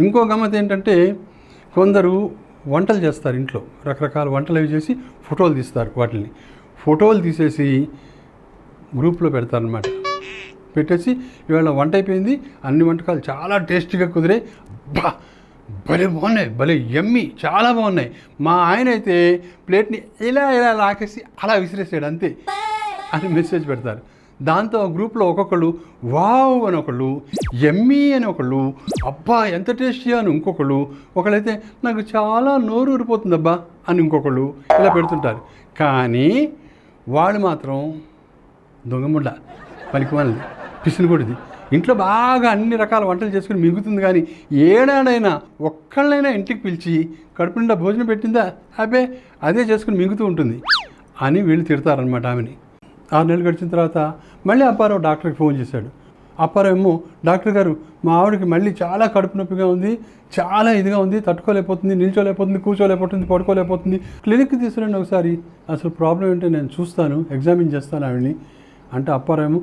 ఇంకో గమ్మత్ ఏంటంటే కొందరు వంటలు చేస్తారు ఇంట్లో, రకరకాల వంటలు అవి చేసి ఫోటోలు తీస్తారు. వాటిని ఫోటోలు తీసేసి గ్రూప్లో పెడతారనమాట. పెట్టేసి ఇవాళ వంట అయిపోయింది, అన్ని వంటకాలు చాలా టేస్టీగా కుదిరాయి, భలే బాగున్నాయి, భలే యమ్మీ, చాలా బాగున్నాయి. మా ఆయన అయితే ప్లేట్ని ఇలా ఇలా లాకేసి అలా విసిరేసాడు అంతే అని మెసేజ్ పెడతారు. దాంతో గ్రూప్లో ఒక్కొక్కళ్ళు వావ్ అని ఒకళ్ళు, యమ్మీ అని ఒకళ్ళు, అబ్బా ఎంత టేస్టీ అని ఇంకొకళ్ళు, ఒకళ్ళైతే నాకు చాలా నోరు ఊరిపోతుంది అబ్బా అని ఇంకొకళ్ళు ఇలా పెడుతుంటారు. కానీ వాళ్ళు మాత్రం దొంగముండ, పనికిమాలిది, పిసినిగొడిది, ఇంట్లో బాగా అన్ని రకాల వంటలు చేసుకుని మిగుతుంది. కానీ ఏడాడైనా ఒక్కళ్ళైనా ఇంటికి పిలిచి కడుపు నిండా భోజనం పెట్టిందా, అబ్బే అదే చేసుకుని మిగుతూ ఉంటుంది అని వీళ్ళు తిడతారనమాట ఆమెని. 6 నెలలు గడిచిన తర్వాత మళ్ళీ అప్పారావు డాక్టర్కి ఫోన్ చేశాడు. అప్పారావు ఏమో, డాక్టర్ గారు మా ఆవిడకి మళ్ళీ చాలా కడుపు నొప్పిగా ఉంది, చాలా ఇదిగా ఉంది, తట్టుకోలేకపోతుంది, నిల్చోలేకపోతుంది, కూర్చోలేకపోతుంది, పడుకోలేకపోతుంది, క్లినిక్కి తీసుకురండి ఒకసారి, అసలు ప్రాబ్లం ఏంటో నేను చూస్తాను, ఎగ్జామిన్ చేస్తాను ఆవిడని అంటే అప్పారావు ఏమో,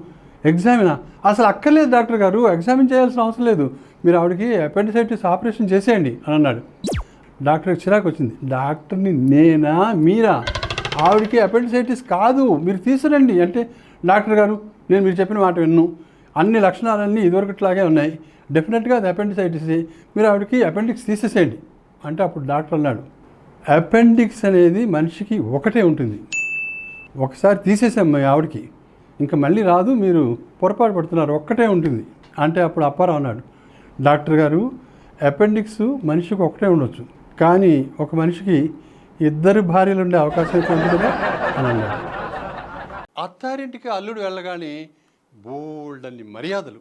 ఎగ్జామినా, అసలు అక్కర్లేదు డాక్టర్ గారు, ఎగ్జామిన్ చేయాల్సిన అవసరం లేదు, మీరు ఆవిడకి అపెండిసైటిస్ ఆపరేషన్ చేసేయండి అని అన్నాడు. డాక్టర్కి చిరాకు వచ్చింది. డాక్టర్ని నేనా మీరా, ఆవిడకి అపెండిసైటిస్ కాదు, మీరు తీసుకురండి అంటే, డాక్టర్ గారు నేను మీరు చెప్పిన మాట విన్ను, అన్ని లక్షణాలన్నీ ఇదివరకట్లాగే ఉన్నాయి, డెఫినెట్గా అది అపెండిసైటిస్, మీరు ఆవిడకి అపెండిక్స్ తీసేసేయండి అంటే అప్పుడు డాక్టర్ అన్నాడు, అపెండిక్స్ అనేది మనిషికి ఒకటే ఉంటుంది, ఒకసారి తీసేసాం మీ ఆవిడకి, ఇంకా మళ్ళీ రాదు, మీరు పొరపాటు పడుతున్నారు, ఒక్కటే ఉంటుంది అంటే అప్పుడు అప్పారావు అన్నాడు, డాక్టర్ గారు అపెండిక్స్ మనిషికి ఒకటే ఉండొచ్చు, కానీ ఒక మనిషికి 2 భార్యలు ఉండే అవకాశం అయితే ఉంది కదా అని అన్నాడు. అత్తారింటికి అల్లుడు వెళ్ళగానే బోల్డన్ని మర్యాదలు.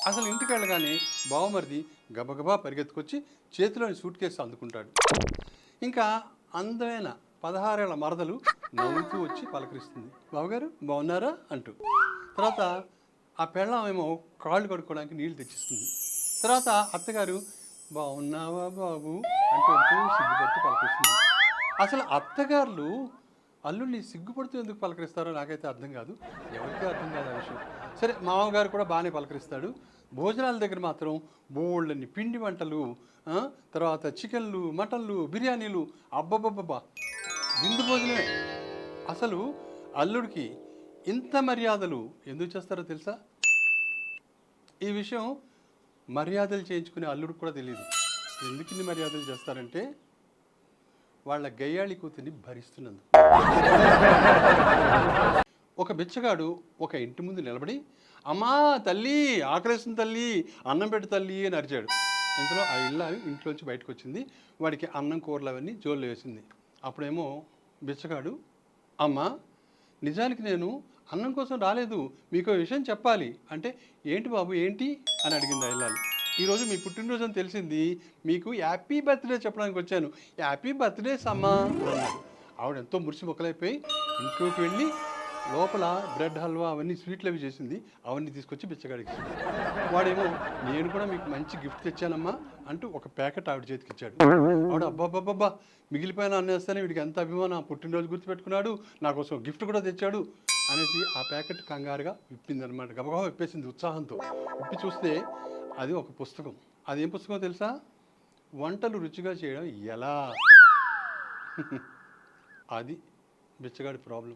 అసలు ఇంటికి వెళ్ళగానే బావమరిది గబగబా పరిగెత్తుకొచ్చి చేతిలోని సూట్ కేసు అందుకుంటాడు. ఇంకా అందమైన 16 ఏళ్ల మరదలు నవ్వుతూ వచ్చి పలకరిస్తుంది, బావగారు బాగున్నారా అంటూ. తర్వాత ఆ పెళ్ళాం ఏమో కాళ్ళు కడుక్కోవడానికి నీళ్లు తెచ్చిస్తుంది. తర్వాత అత్తగారు బాగున్నావా బాబు అంటూ సిగ్గుపడుతూ పలకరిస్తుంది. అసలు అత్తగారులు అల్లుడిని సిగ్గుపడుతూ ఎందుకు పలకరిస్తారో నాకైతే అర్థం కాదు, ఎవరికీ అర్థం కాదు ఆ విషయం. సరే మామగారు కూడా బాగానే పలకరిస్తాడు. భోజనాల దగ్గర మాత్రం బోళ్ళని పిండి వంటలు, తర్వాత చికెన్లు, మటన్లు, బిర్యానీలు, అబ్బబ్బబ్బబ్బా విందు భోజనమే. అసలు అల్లుడికి ఇంత మర్యాదలు ఎందుకు చేస్తారో తెలుసా? ఈ విషయం మర్యాదలు చేయించుకునే అల్లుడికి కూడా తెలియదు. ఎందుకు ఇన్ని మర్యాదలు చేస్తారంటే వాళ్ళ గయ్యాళి కూతుర్ని భరిస్తున్నందుకు. ఒక బిచ్చగాడు ఒక ఇంటి ముందు నిలబడి, అమ్మా తల్లి ఆకలేస్తుంది తల్లి, అన్నం పెట్టు తల్లి అని అరిచాడు. ఇంతలో ఆ ఇల్లాలు ఇంట్లోంచి బయటకు వచ్చింది, వాడికి అన్నం కూరలు అవన్నీ జోళ్ళు వేసింది. అప్పుడేమో బిచ్చగాడు, అమ్మ నిజానికి నేను అన్నం కోసం రాలేదు, మీకు విషయం చెప్పాలి అంటే, ఏంటి బాబు ఏంటి అని అడిగింది ఆ ఇల్లాలు. ఈరోజు మీ పుట్టినరోజు అని తెలిసింది, మీకు హ్యాపీ బర్త్డే చెప్పడానికి వచ్చాను, హ్యాపీ బర్త్డేస్ అమ్మా అన్నాడు. ఆవిడ ఎంతో మురిసి మొక్కలైపోయి ఇంట్లోకి వెళ్ళి లోపల బ్రెడ్ హల్వా అవన్నీ స్వీట్లు అవి చేసింది, అవన్నీ తీసుకొచ్చి బిచ్చగాడికి ఇచ్చింది. వాడేమో నేను కూడా మీకు మంచి గిఫ్ట్ తెచ్చానమ్మా అంటూ ఒక ప్యాకెట్ ఆవిడ చేతికి ఇచ్చాడు. ఆవిడ అబ్బాబ్బాబ్బా మిగిలిపోయిన అన్నేస్తానే వీడికి ఎంత అభిమానం, పుట్టినరోజు గుర్తుపెట్టుకున్నాడు, నా కోసం గిఫ్ట్ కూడా తెచ్చాడు అనేసి ఆ ప్యాకెట్ కంగారుగా విప్పిందనమాట. గబగబా విప్పేసింది ఉత్సాహంతో. విప్పి చూస్తే అది ఒక పుస్తకం. అదేం పుస్తకం తెలుసా? వంటలు రుచిగా చేయడం ఎలా. అది బిచ్చగాడి ప్రాబ్లం.